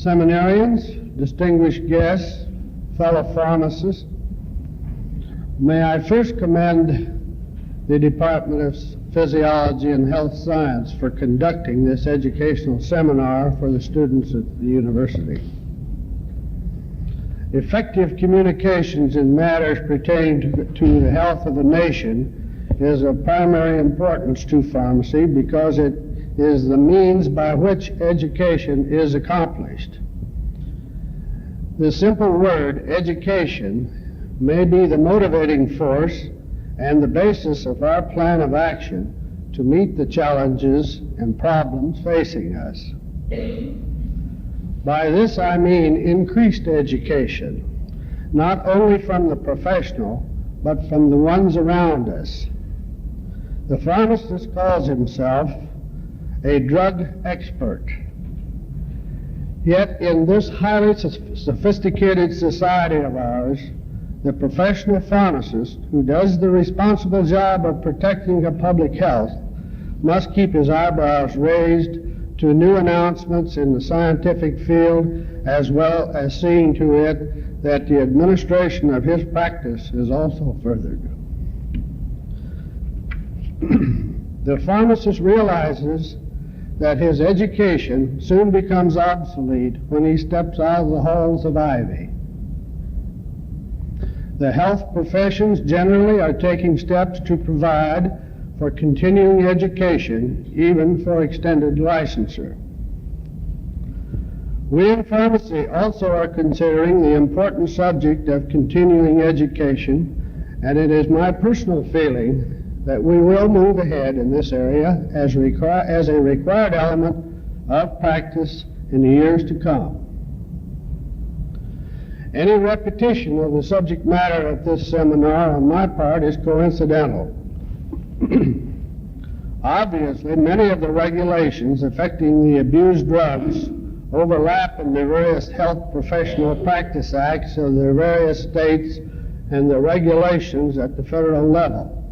seminarians, distinguished guests, fellow pharmacists, may I first commend the Department of Physiology and Health Science for conducting this educational seminar for the students at the university. Effective communications in matters pertaining to the health of the nation is of primary importance to pharmacy because it is the means by which education is accomplished. The simple word education may be the motivating force and the basis of our plan of action to meet the challenges and problems facing us. By this I mean increased education, not only from the professional, but from the ones around us. The pharmacist calls himself a drug expert. Yet in this highly sophisticated society of ours, the professional pharmacist who does the responsible job of protecting the public health must keep his eyebrows raised to new announcements in the scientific field, as well as seeing to it that the administration of his practice is also furthered. The pharmacist realizes that his education soon becomes obsolete when he steps out of the halls of ivy. The health professions generally are taking steps to provide for continuing education, even for extended licensure. We in pharmacy also are considering the important subject of continuing education, and it is my personal feeling that we will move ahead in this area as a required element of practice in the years to come. Any repetition of the subject matter at this seminar on my part is coincidental. Obviously, many of the regulations affecting the abused drugs overlap in the various health professional practice acts of the various states and the regulations at the federal level.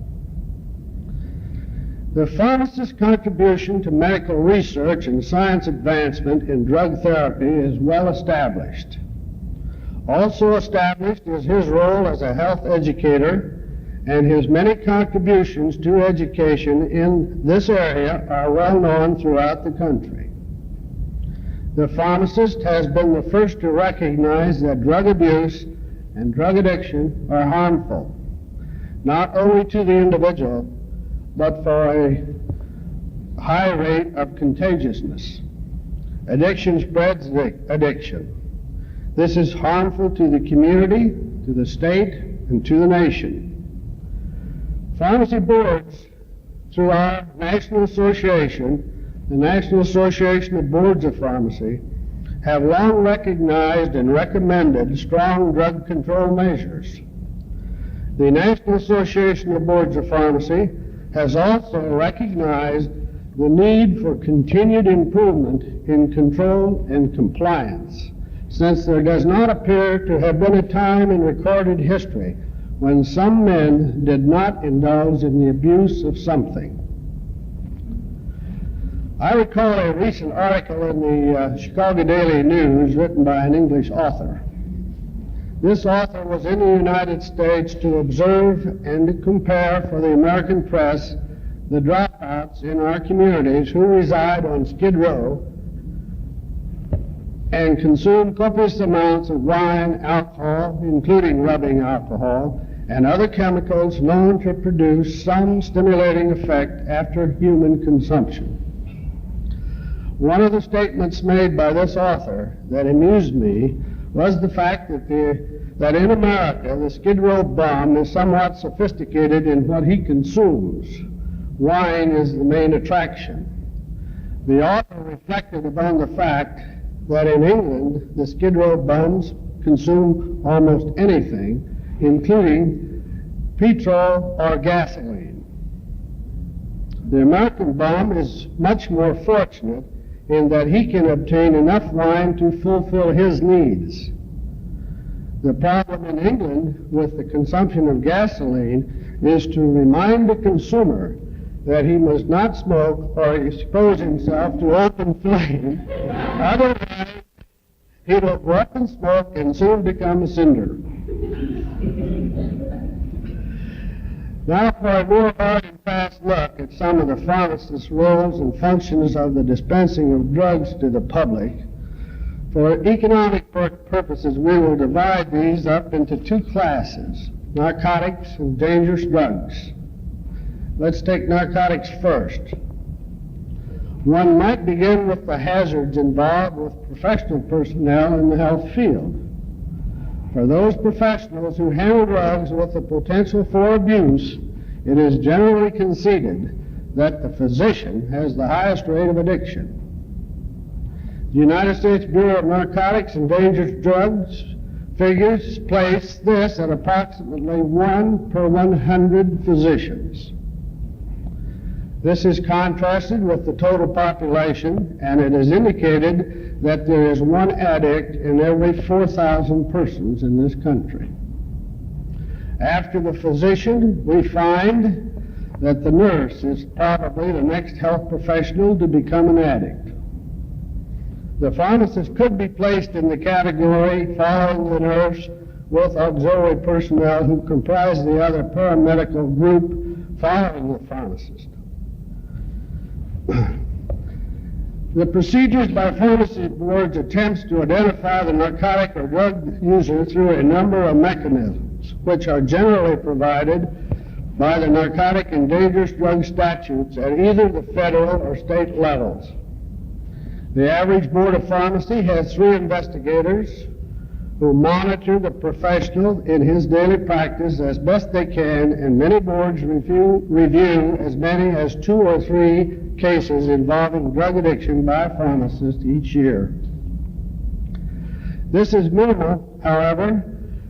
The pharmacist's contribution to medical research and science advancement in drug therapy is well established. Also established is his role as a health educator, and his many contributions to education in this area are well known throughout the country. The pharmacist has been the first to recognize that drug abuse and drug addiction are harmful, not only to the individual, but for a high rate of contagiousness. Addiction spreads addiction. This is harmful to the community, to the state, and to the nation. Pharmacy boards, through our national association, the National Association of Boards of Pharmacy, have long recognized and recommended strong drug control measures. The National Association of Boards of Pharmacy has also recognized the need for continued improvement in control and compliance, since there does not appear to have been a time in recorded history when some men did not indulge in the abuse of something. I recall a recent article in the Chicago Daily News written by an English author. This author was in the United States to observe and to compare for the American press the dropouts in our communities who reside on Skid Row and consume copious amounts of wine, alcohol, including rubbing alcohol, and other chemicals known to produce some stimulating effect after human consumption. One of the statements made by this author that amused me was the fact that in America the Skid Row bum is somewhat sophisticated in what he consumes. Wine is the main attraction. The author reflected upon the fact that in England the Skid Row bums consume almost anything, including petrol or gasoline. The American bum is much more fortunate in that he can obtain enough wine to fulfill his needs. The problem in England with the consumption of gasoline is to remind the consumer that he must not smoke or expose himself to open flame, He will go up in smoke and soon become a cinder. Now for a more hard and fast look at some of the pharmacist's roles and functions of the dispensing of drugs to the public. For economic purposes, we will divide these up into two classes, narcotics and dangerous drugs. Let's take narcotics first. One might begin with the hazards involved with professional personnel in the health field. For those professionals who handle drugs with the potential for abuse, it is generally conceded that the physician has the highest rate of addiction. The United States Bureau of Narcotics and Dangerous Drugs figures place this at approximately 1 per 100 physicians. This is contrasted with the total population, and it is indicated that there is one addict in every 4,000 persons in this country. After the physician, we find that the nurse is probably the next health professional to become an addict. The pharmacist could be placed in the category following the nurse with auxiliary personnel who comprise the other paramedical group following the pharmacist. The procedures by pharmacy boards attempts to identify the narcotic or drug user through a number of mechanisms, which are generally provided by the narcotic and dangerous drug statutes at either the federal or state levels. The average board of pharmacy has 3 investigators who monitor the professional in his daily practice as best they can, and many boards review as many as 2 or 3 cases involving drug addiction by a pharmacist each year. This is minimal, however,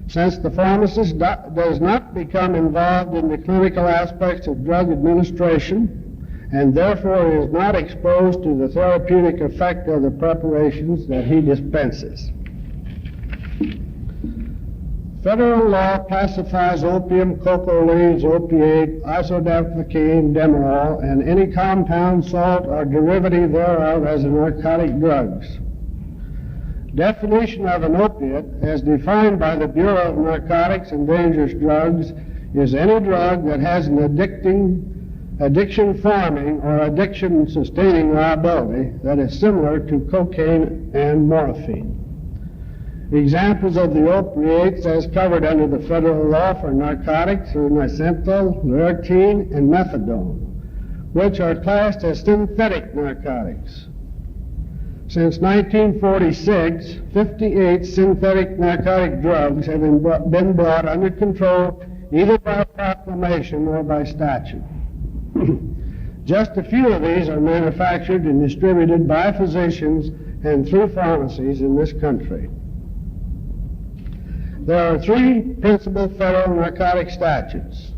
since the pharmacist does not become involved in the clinical aspects of drug administration and therefore is not exposed to the therapeutic effect of the preparations that he dispenses. Federal law classifies opium, cocoa leaves, opiate, isodaptylene, demerol, and any compound, salt, or derivative thereof as narcotic drugs. Definition of an opiate, as defined by the Bureau of Narcotics and Dangerous Drugs, is any drug that has an addiction-forming or addiction-sustaining liability that is similar to cocaine and morphine. Examples of the opiates as covered under the federal law for narcotics are nicental, Lortine, and methadone, which are classed as synthetic narcotics. Since 1946, 58 synthetic narcotic drugs have been brought under control either by proclamation or by statute. Just a few of these are manufactured and distributed by physicians and through pharmacies in this country. There are 3 principal federal narcotic statutes.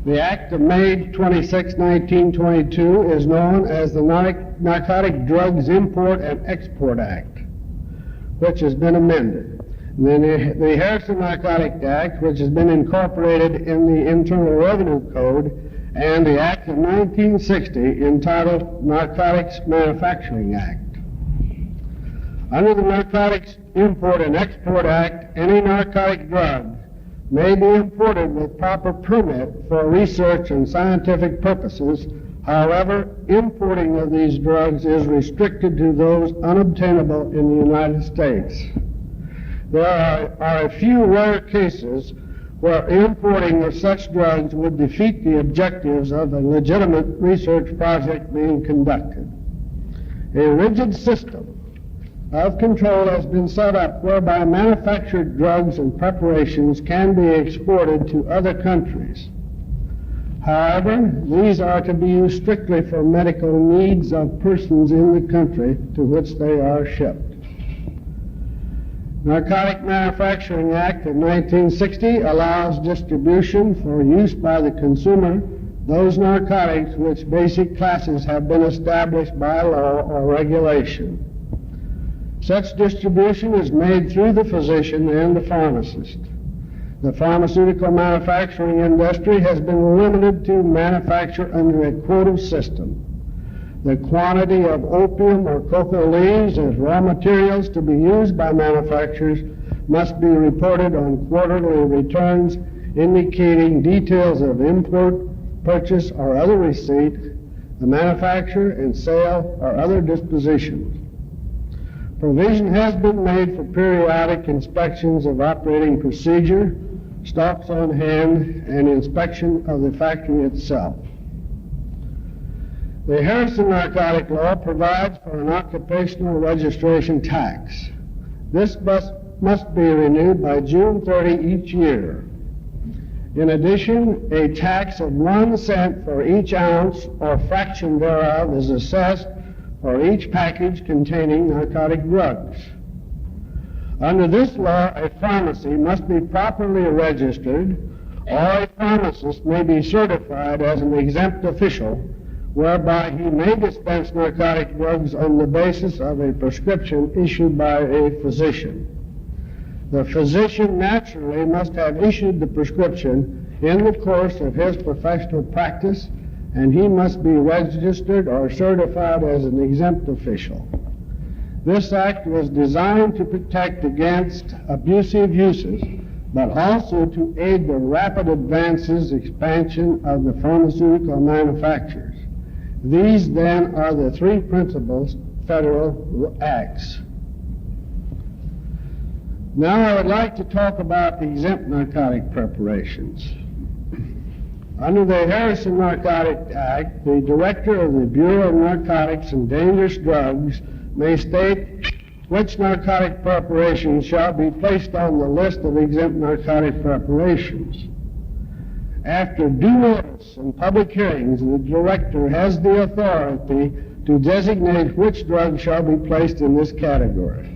The Act of May 26, 1922 is known as the Narcotic Drugs Import and Export Act, which has been amended. And then the Harrison Narcotic Act, which has been incorporated in the Internal Revenue Code, and the Act of 1960 entitled Narcotics Manufacturing Act. Under the Narcotics Import and Export Act, any narcotic drug may be imported with proper permit for research and scientific purposes. However, importing of these drugs is restricted to those unobtainable in the United States. There are a few rare cases where importing of such drugs would defeat the objectives of a legitimate research project being conducted. A rigid system of control has been set up whereby manufactured drugs and preparations can be exported to other countries. However, these are to be used strictly for medical needs of persons in the country to which they are shipped. Narcotic Manufacturing Act of 1960 allows distribution for use by the consumer those narcotics which basic classes have been established by law or regulation. Such distribution is made through the physician and the pharmacist. The pharmaceutical manufacturing industry has been limited to manufacture under a quota system. The quantity of opium or cocoa leaves as raw materials to be used by manufacturers must be reported on quarterly returns indicating details of import, purchase, or other receipt, the manufacture and sale, or other dispositions. Provision has been made for periodic inspections of operating procedure, stocks on hand, and inspection of the factory itself. The Harrison Narcotic Law provides for an occupational registration tax. This must be renewed by June 30 each year. In addition, a tax of 1 cent for each ounce or fraction thereof is assessed for each package containing narcotic drugs. Under this law, a pharmacy must be properly registered, or a pharmacist may be certified as an exempt official, whereby he may dispense narcotic drugs on the basis of a prescription issued by a physician. The physician naturally must have issued the prescription in the course of his professional practice, and he must be registered or certified as an exempt official. This act was designed to protect against abusive uses, but also to aid the rapid expansion of the pharmaceutical manufacturers. These, then, are the three principal federal acts. Now I would like to talk about the exempt narcotic preparations. Under the Harrison Narcotic Act, the Director of the Bureau of Narcotics and Dangerous Drugs may state which narcotic preparations shall be placed on the list of exempt narcotic preparations. After due notice and public hearings, the Director has the authority to designate which drugs shall be placed in this category.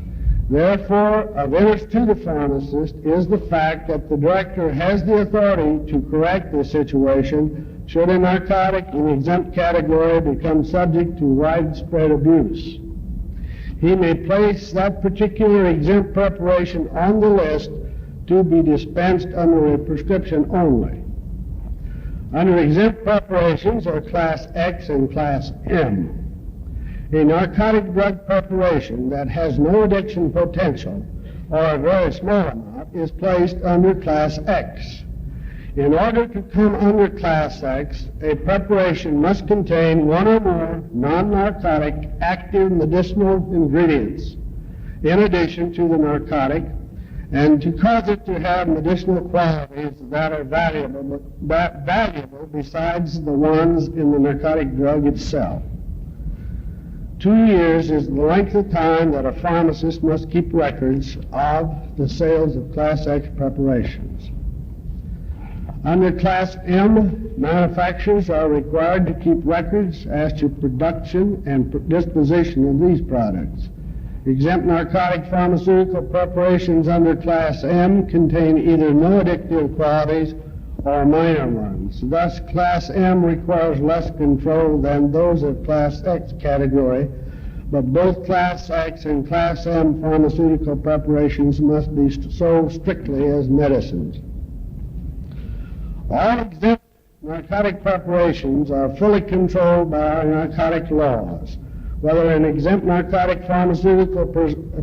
Therefore, of interest to the pharmacist is the fact that the Director has the authority to correct the situation should a narcotic in the exempt category become subject to widespread abuse. He may place that particular exempt preparation on the list to be dispensed under a prescription only. Under exempt preparations are Class X and Class M. A narcotic drug preparation that has no addiction potential, or a very small amount, is placed under Class X. In order to come under Class X, a preparation must contain one or more non-narcotic active medicinal ingredients in addition to the narcotic, and to cause it to have medicinal qualities that are valuable besides the ones in the narcotic drug itself. 2 years is the length of time that a pharmacist must keep records of the sales of Class X preparations. Under Class M, manufacturers are required to keep records as to production and disposition of these products. Exempt narcotic pharmaceutical preparations under Class M contain either no addictive qualities or minor ones. Thus, Class M requires less control than those of Class X category, but both Class X and Class M pharmaceutical preparations must be sold strictly as medicines. All exempt narcotic preparations are fully controlled by our narcotic laws. Whether an exempt narcotic pharmaceutical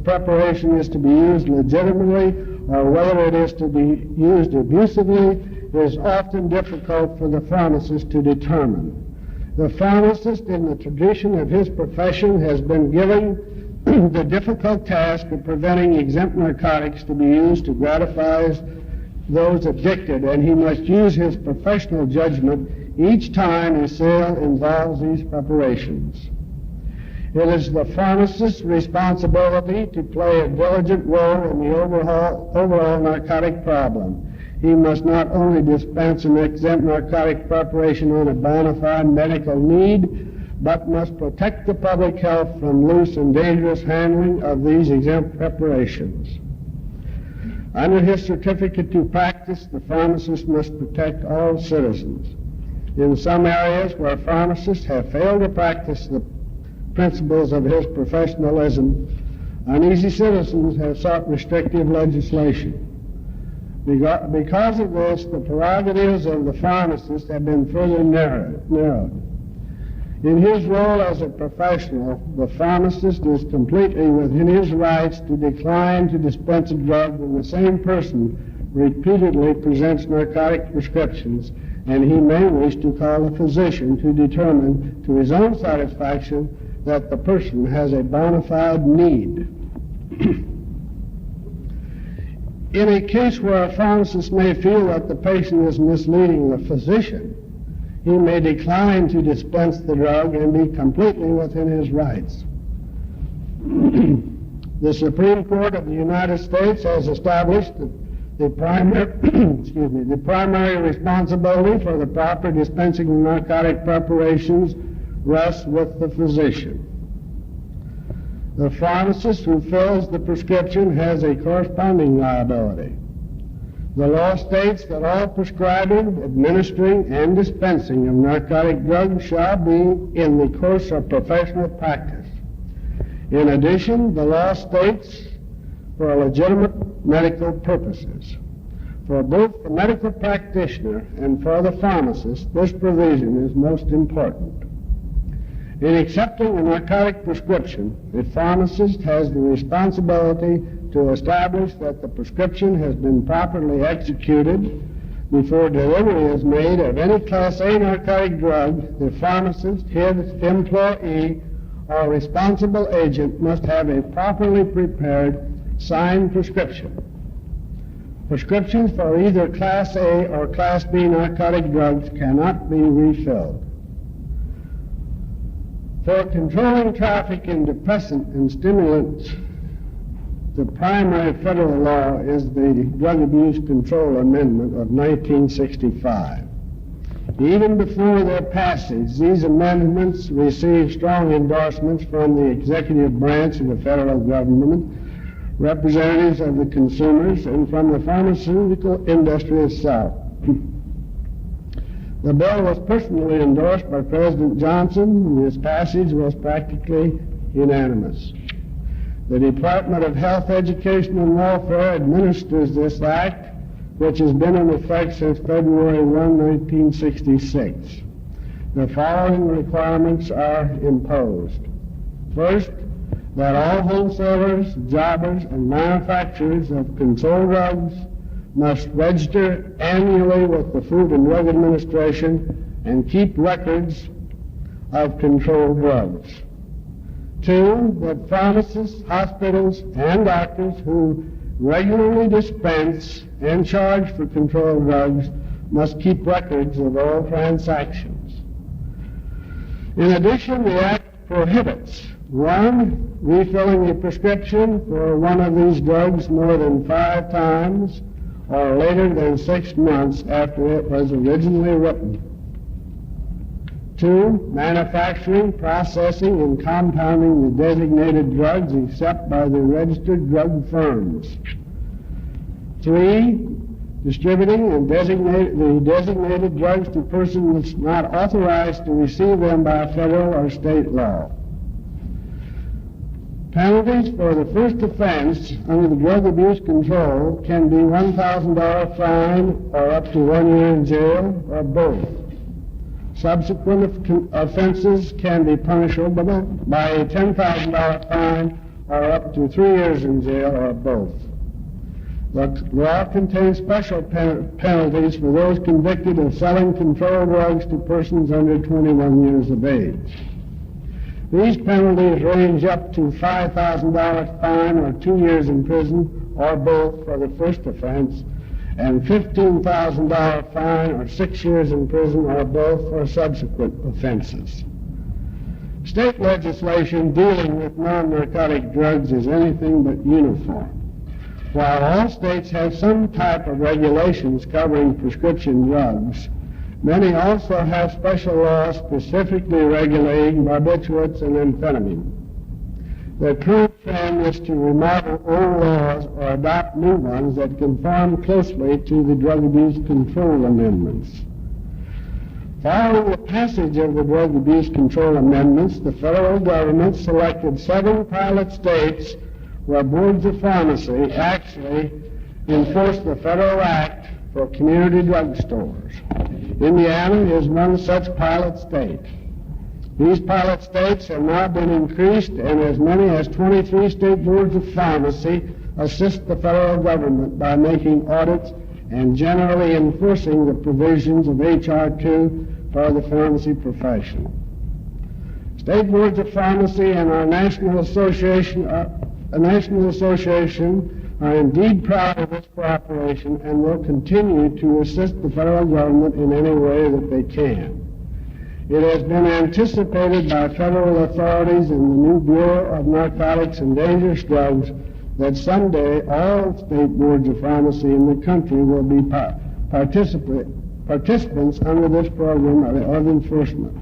preparation is to be used legitimately or whether it is to be used abusively is often difficult for the pharmacist to determine. The pharmacist, in the tradition of his profession, has been given the difficult task of preventing exempt narcotics to be used to gratify those addicted, and he must use his professional judgment each time a sale involves these preparations. It is the pharmacist's responsibility to play a diligent role in the overall narcotic problem. He must not only dispense an exempt narcotic preparation on a bona fide medical need, but must protect the public health from loose and dangerous handling of these exempt preparations. Under his certificate to practice, the pharmacist must protect all citizens. In some areas where pharmacists have failed to practice the principles of his professionalism, uneasy citizens have sought restrictive legislation. Because of this, the prerogatives of the pharmacist have been further narrowed. In his role as a professional, the pharmacist is completely within his rights to decline to dispense a drug when the same person repeatedly presents narcotic prescriptions, and he may wish to call a physician to determine to his own satisfaction that the person has a bona fide need. In a case where a pharmacist may feel that the patient is misleading the physician, he may decline to dispense the drug and be completely within his rights. The Supreme Court of the United States has established that the primary responsibility for the proper dispensing of narcotic preparations rests with the physician. The pharmacist who fills the prescription has a corresponding liability. The law states that all prescribing, administering, and dispensing of narcotic drugs shall be in the course of professional practice. In addition, the law states for legitimate medical purposes. For both the medical practitioner and for the pharmacist, this provision is most important. In accepting a narcotic prescription, the pharmacist has the responsibility to establish that the prescription has been properly executed. Before delivery is made of any Class A narcotic drug, the pharmacist, his employee, or responsible agent must have a properly prepared signed prescription. Prescriptions for either Class A or Class B narcotic drugs cannot be refilled. For controlling traffic in depressant and stimulants, the primary federal law is the Drug Abuse Control Amendment of 1965. Even before their passage, these amendments received strong endorsements from the executive branch of the federal government, representatives of the consumers, and from the pharmaceutical industry itself. The bill was personally endorsed by President Johnson, and its passage was practically unanimous. The Department of Health, Education, and Welfare administers this act, which has been in effect since February 1, 1966. The following requirements are imposed. First, that all wholesalers, jobbers, and manufacturers of controlled drugs must register annually with the Food and Drug Administration and keep records of controlled drugs. Two, that pharmacists, hospitals, and doctors who regularly dispense and charge for controlled drugs must keep records of all transactions. In addition, the Act prohibits: 1, refilling a prescription for one of these drugs more than 5 times or later than 6 months after it was originally written. 2, manufacturing, processing, and compounding the designated drugs except by the registered drug firms. 3, distributing and the designated drugs to persons not authorized to receive them by federal or state law. Penalties for the first offense under the Drug Abuse Control can be $1,000 fine or up to 1 year in jail or both. Subsequent offenses can be punishable by a $10,000 fine or up to 3 years in jail or both. The law contains special penalties for those convicted of selling controlled drugs to persons under 21 years of age. These penalties range up to $5,000 fine or 2 years in prison or both for the first offense, and $15,000 fine or 6 years in prison or both for subsequent offenses. State legislation dealing with non-narcotic drugs is anything but uniform. While all states have some type of regulations covering prescription drugs, many also have special laws specifically regulating barbiturates and amphetamine. The current trend is to remodel old laws or adopt new ones that conform closely to the Drug Abuse Control Amendments. Following the passage of the Drug Abuse Control Amendments, the federal government selected 7 pilot states where boards of pharmacy actually enforce the federal act for community drug stores. Indiana is one such pilot state. These pilot states have now been increased, and as many as 23 state boards of pharmacy assist the federal government by making audits and generally enforcing the provisions of H.R. 2 for the pharmacy profession. State boards of pharmacy and our national association are indeed proud of this cooperation and will continue to assist the federal government in any way that they can. It has been anticipated by federal authorities in the new Bureau of Narcotics and Dangerous Drugs that someday all state boards of pharmacy in the country will be participants under this program of enforcement.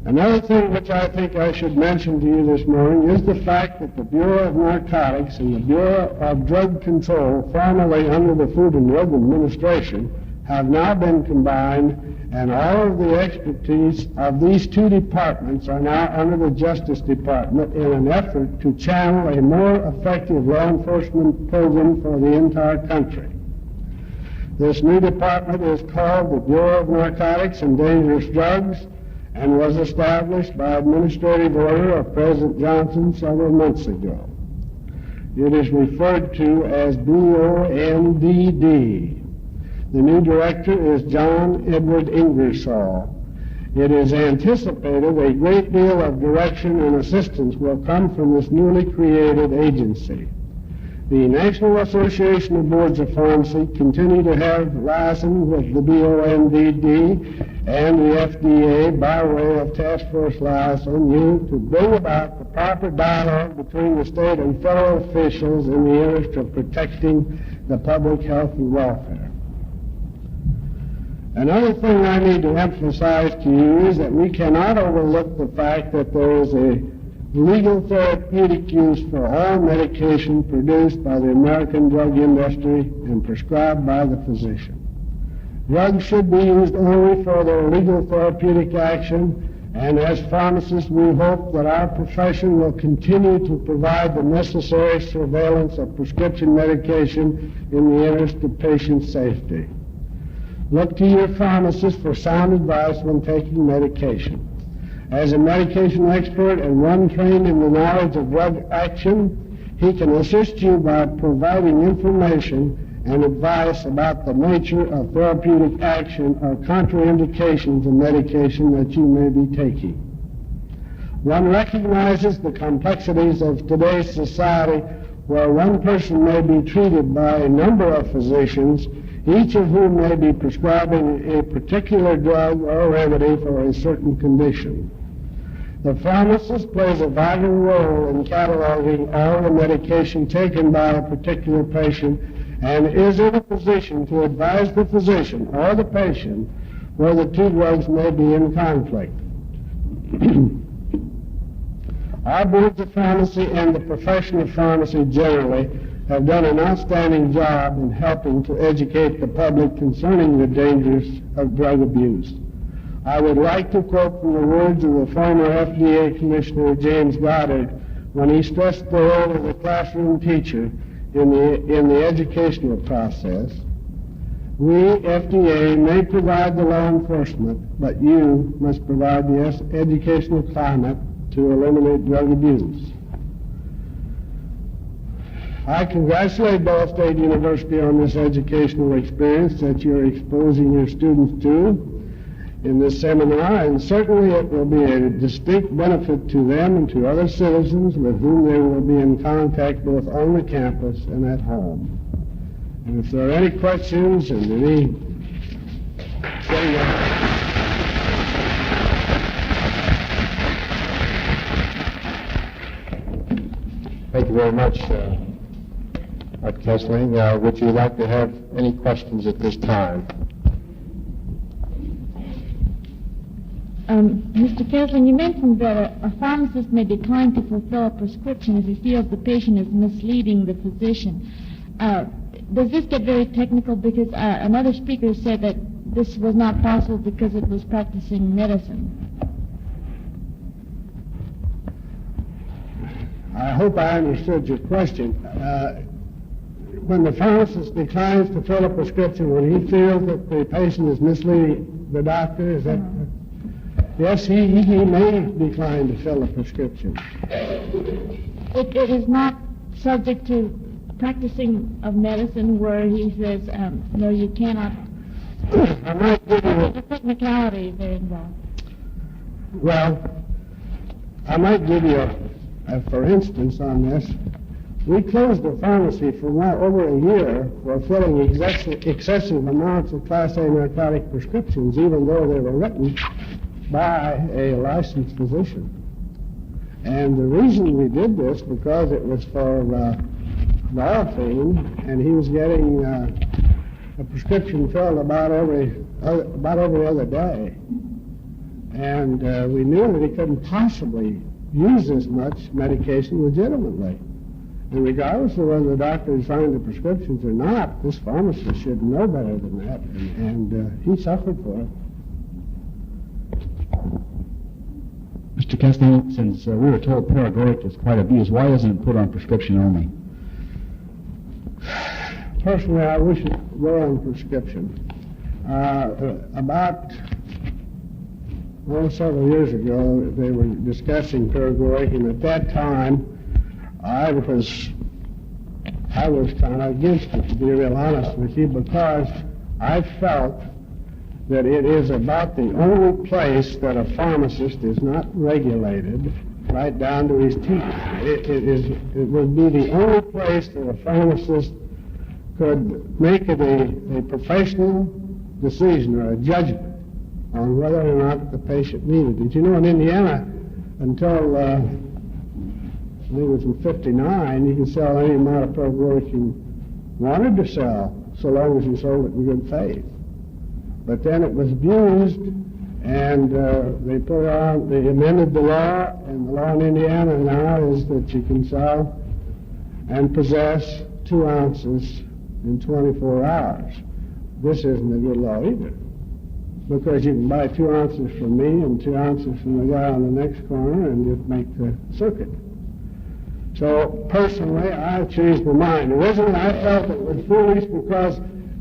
Another thing which I think I should mention to you this morning is the fact that the Bureau of Narcotics and the Bureau of Drug Control, formerly under the Food and Drug Administration, have now been combined, and all of the expertise of these two departments are now under the Justice Department in an effort to channel a more effective law enforcement program for the entire country. This new department is called the Bureau of Narcotics and Dangerous Drugs and was established by administrative order of President Johnson several months ago. It is referred to as BONDD. The new director is John Edward Ingersoll. It is anticipated a great deal of direction and assistance will come from this newly created agency. The National Association of Boards of Pharmacy continue to have liaison with the BONDD and the FDA by way of task force liaison unit to bring about the proper dialogue between the state and federal officials in the interest of protecting the public health and welfare. Another thing I need to emphasize to you is that we cannot overlook the fact that there is a legal therapeutic use for all medication produced by the American drug industry and prescribed by the physician. Drugs should be used only for their legal therapeutic action, and as pharmacists we hope that our profession will continue to provide the necessary surveillance of prescription medication in the interest of patient safety. Look to your pharmacist for sound advice when taking medication. As a medication expert and one trained in the knowledge of drug action, he can assist you by providing information and advice about the nature of therapeutic action or contraindications of medication that you may be taking. One recognizes the complexities of today's society where one person may be treated by a number of physicians, each of whom may be prescribing a particular drug or remedy for a certain condition. The pharmacist plays a vital role in cataloging all the medication taken by a particular patient and is in a position to advise the physician or the patient where the two drugs may be in conflict. Our boards of pharmacy and the profession of pharmacy generally have done an outstanding job in helping to educate the public concerning the dangers of drug abuse. I would like to quote from the words of the former FDA Commissioner James Goddard when he stressed the role of the classroom teacher in the educational process. We, FDA, may provide the law enforcement, but you must provide the educational climate to eliminate drug abuse. I congratulate Ball State University on this educational experience that you're exposing your students to in this seminar, and certainly it will be a distinct benefit to them and to other citizens with whom they will be in contact both on the campus and at home. And if there are any questions and any... Thank you very much, Dr. Kessling. Would you like to have any questions at this time? Mr. Kessling, you mentioned that a pharmacist may decline to fulfill a prescription if he feels the patient is misleading the physician. Does this get very technical? Because another speaker said that this was not possible because it was practicing medicine. I hope I understood your question. When the pharmacist declines to fill a prescription, when he feels that the patient is misleading the doctor, is that... Yes, he may decline to fill a prescription. It is not subject to practicing of medicine where he says, no, you cannot. I might give you The technicality there involved. Well, I might give you for instance on this. We closed the pharmacy for over a year for filling excessive amounts of Class A narcotic prescriptions, even though they were written by a licensed physician. And the reason we did this because it was for morphine, and he was getting a prescription filled about every other day. And we knew that he couldn't possibly use this much medication legitimately. And regardless of whether the doctor had signed the prescriptions or not, this pharmacist should know better than that, and he suffered for it. Mr. Castellano, since we were told paregoric is quite abused, why isn't it put on prescription only? Personally, I wish it were on prescription. About several years ago, they were discussing paregoric, and at that time, I was kind of against it, to be real honest with you, because I felt that it is about the only place that a pharmacist is not regulated right down to his teeth. It would be the only place that a pharmacist could make it a professional decision or a judgment on whether or not the patient needed it. You know, in Indiana, until I think it was in '59, you could sell any amount of paregoric you wanted to sell, so long as you sold it in good faith. But then it was abused, and they amended the law, and the law in Indiana now is that you can sell and possess 2 ounces in 24 hours. This isn't a good law either, because you can buy 2 ounces from me and 2 ounces from the guy on the next corner and just make the circuit. So personally, I changed my mind. Originally, I felt it was foolish because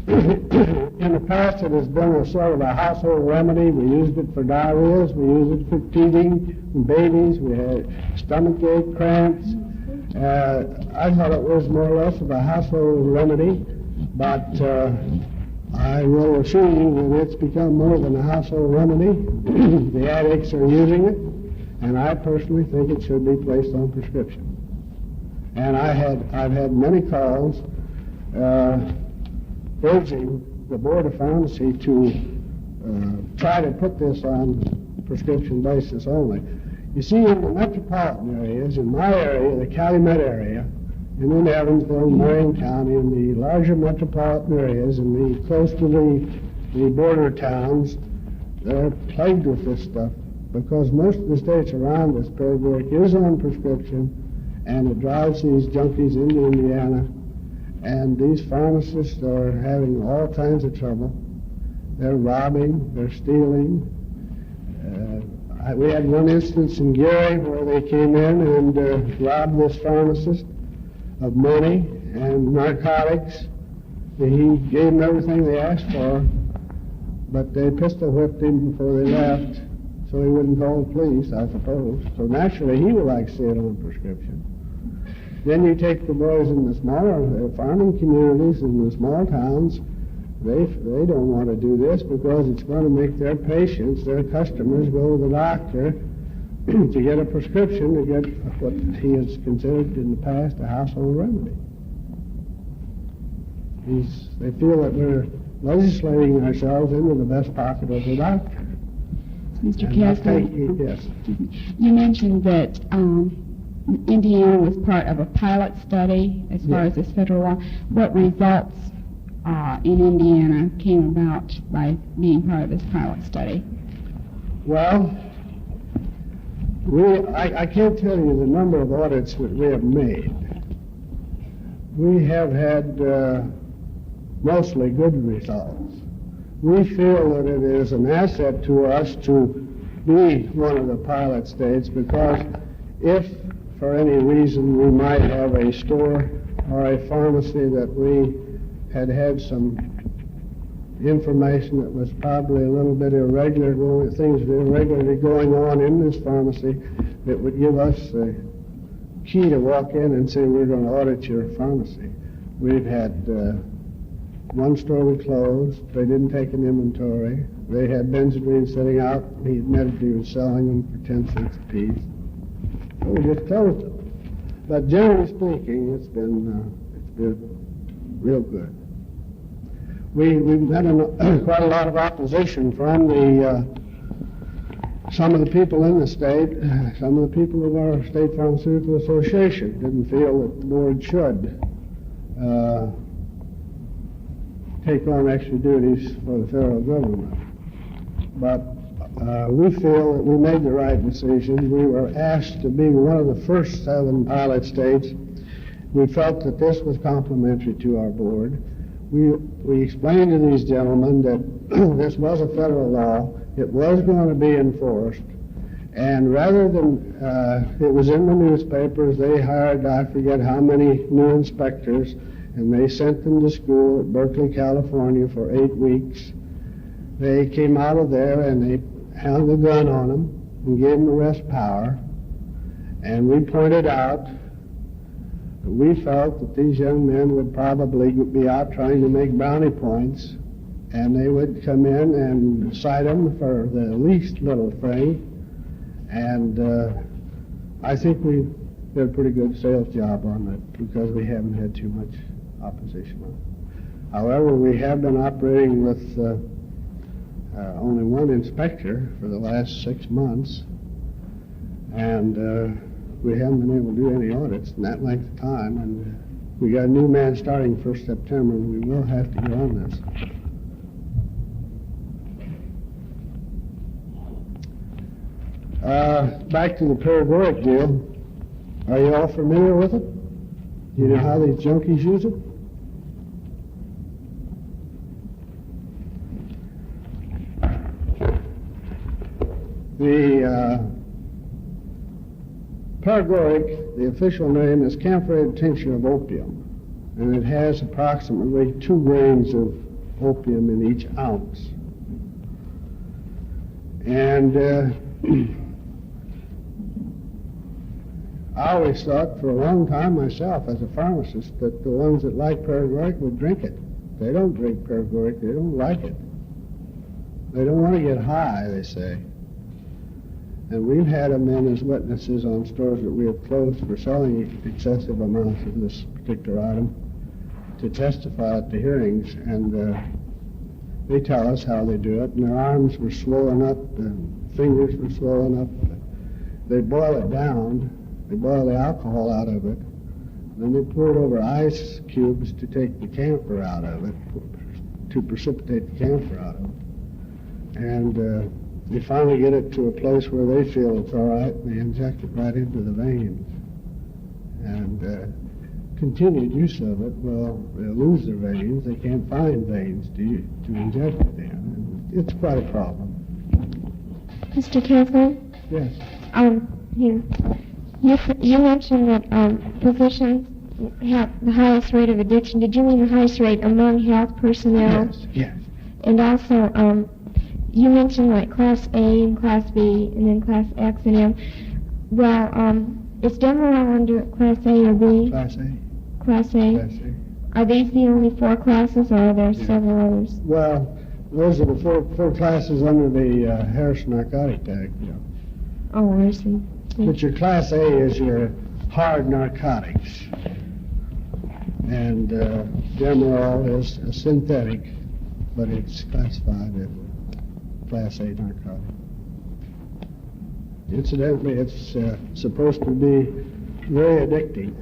in the past it has been a sort of a household remedy. We used it for diarrheas, we used it for teething babies, we had stomach ache, cramps. I thought it was more or less of a household remedy, but I will assure you that it's become more than a household remedy. The addicts are using it, and I personally think it should be placed on prescription. And I've had many calls urging the Board of Pharmacy to try to put this on prescription basis only. You see, in the metropolitan areas, in my area, the Calumet area, and in Evansville, Marion County, in the larger metropolitan areas, and the close to the border towns, they're plagued with this stuff because most of the states around us, paregoric is on prescription, and it drives these junkies into Indiana, and these pharmacists are having all kinds of trouble. They're robbing, they're stealing. We had one instance in Gary where they came in and robbed this pharmacist of money and narcotics. He gave them everything they asked for, but they pistol whipped him before they left, so he wouldn't call the police, I suppose. So naturally, he would like to see it on prescription. Then you take the boys in the smaller farming communities, in the small towns, they don't want to do this because it's going to make their patients, their customers, go to the doctor to get a prescription to get what he has considered in the past a household remedy. They feel that we're legislating ourselves into the best pocket of the doctor. Mr. Cassidy, yes. You mentioned that Indiana was part of a pilot study as far as this federal law. What results in Indiana came about by being part of this pilot study? Well, I can't tell you the number of audits that we have made. We have had mostly good results. We feel that it is an asset to us to be one of the pilot states because if for any reason we might have a store or a pharmacy that we had some information that was probably a little bit irregular, things irregularly going on in this pharmacy, that would give us the key to walk in and say, we're going to audit your pharmacy. We've had one store we closed. They didn't take an inventory. They had Benzedrine sitting out. He admitted he was selling them for 10 cents a piece. So we just closed them. But generally speaking, it's been real good. We've had quite a lot of opposition from some of the people in the state. Some of the people of our State Pharmaceutical Association didn't feel that the board should take on extra duties for the federal government. But we feel that we made the right decision. We were asked to be one of the first 7 pilot states. We felt that this was complementary to our board. We explained to these gentlemen that this was a federal law. It was going to be enforced. And rather than, it was in the newspapers, they hired, I forget how many new inspectors, and they sent them to school at Berkeley, California for 8 weeks. They came out of there and they held the gun on them and gave them arrest power. And we pointed out that we felt that these young men would probably be out trying to make brownie points, and they would come in and cite them for the least little thing. And I think we did a pretty good sales job on that because we haven't had too much opposition on it. However, we have been operating with only one inspector for the last 6 months, and we haven't been able to do any audits in that length of time, and we got a new man starting 1st September, and we will have to get on this. Back to the paregoric deal. Are you all familiar with it? Do you know how these junkies use it? The paregoric, the official name is camphorated tincture of opium, and it has approximately 2 grains of opium in each ounce. And I always thought for a long time myself as a pharmacist that the ones that like paregoric would drink it. They don't drink paregoric, they don't like it. They don't want to get high, they say. And we've had them in as witnesses on stores that we have closed for selling excessive amounts of this particular item to testify at the hearings, and they tell us how they do it, and their arms were swollen up, their fingers were swollen up. They boil it down, they boil the alcohol out of it, then they pour it over ice cubes to take the camphor out of it, to precipitate the camphor out of it. And they finally get it to a place where they feel it's all right, and they inject it right into the veins. And continued use of it, well, they'll lose their veins. They can't find veins to inject it in. And it's quite a problem. Mr. Kessler? Yes. Here. You mentioned that physicians have the highest rate of addiction. Did you mean the highest rate among health personnel? Yes, yes. And also, you mentioned like Class A and Class B and then Class X and M. Well, is Demerol under Class A or B? Class A. Class A? Class A. Are these the only 4 classes, or are there several others? Well, those are the four classes under the Harrison narcotic tag. Yeah. Oh, I see. But your Class A is your hard narcotics. And Demerol is a synthetic, but it's classified as Class A narcotic. Incidentally, it's supposed to be very addicting.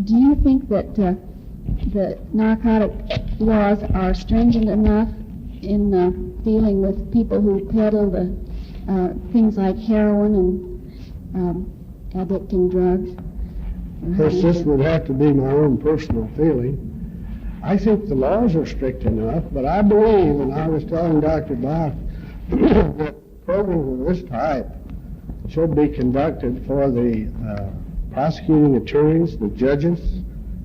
Do you think that the narcotic laws are stringent enough in dealing with people who peddle the things like heroin and addicting drugs? Of course, this would have to be my own personal feeling. I think the laws are strict enough, but I believe, and I was telling Dr. Bach, that programs of this type should be conducted for the prosecuting attorneys, the judges,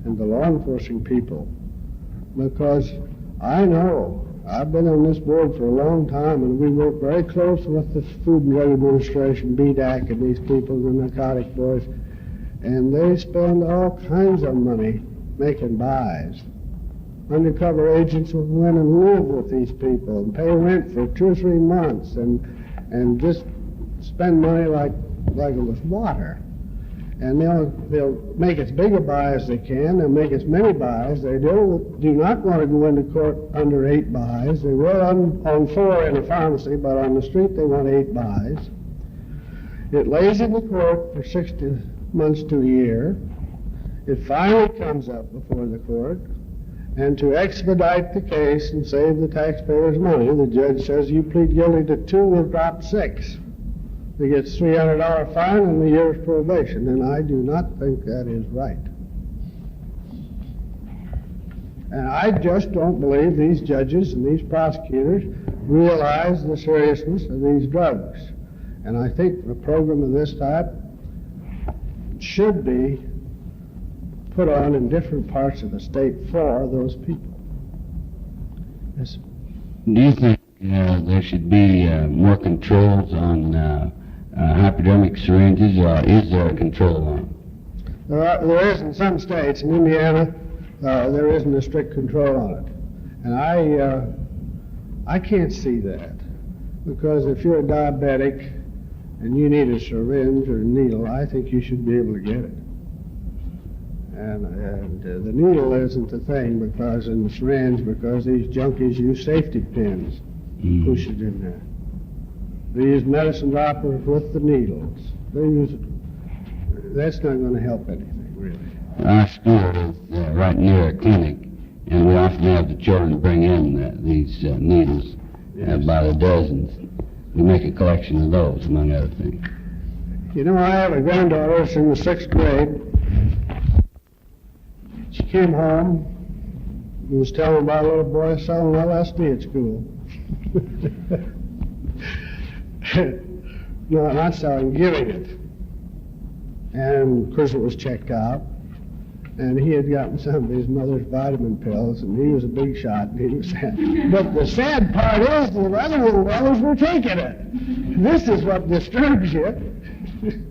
and the law enforcing people. because I know, I've been on this board for a long time, and we work very close with the Food and Drug Administration, BDAC, and these people, the narcotic boys, and they spend all kinds of money making buys. Undercover agents will go in and live with these people and pay rent for 2 or 3 months and just spend money like it was water. And they'll make as big a buy as they can. They'll make as many buys. They do not want to go into court under 8 buys. They will on 4 in a pharmacy, but on the street they want 8 buys. It lays in the court for 60 months to a year. It finally comes up before the court. And to expedite the case and save the taxpayers' money, the judge says, you plead guilty to 2, we'll drop 6. He gets $300 fine and a year's probation, and I do not think that is right. And I just don't believe these judges and these prosecutors realize the seriousness of these drugs. And I think a program of this type should be put on in different parts of the state for those people. Yes. Do you think there should be more controls on hypodermic syringes, or is there a control on them? There is in some states. In Indiana, there isn't a strict control on it. And I can't see that, because if you're a diabetic and you need a syringe or a needle, I think you should be able to get it. And the needle isn't the thing, because in the syringe, because these junkies use safety pins, push it in there. They use medicine droppers with the needles. That's not going to help anything, really. Our school is right near a clinic, and we often have the children bring in these needles by the dozens. We make a collection of those, among other things. You know, I have a granddaughter that's in the 6th grade. She came home and was telling about a little boy selling LSD at school. No, not selling, giving it. And of course it was checked out. And he had gotten some of his mother's vitamin pills, and he was a big shot, and he was sad. But the sad part is the other little brothers were taking it. This is what disturbs you.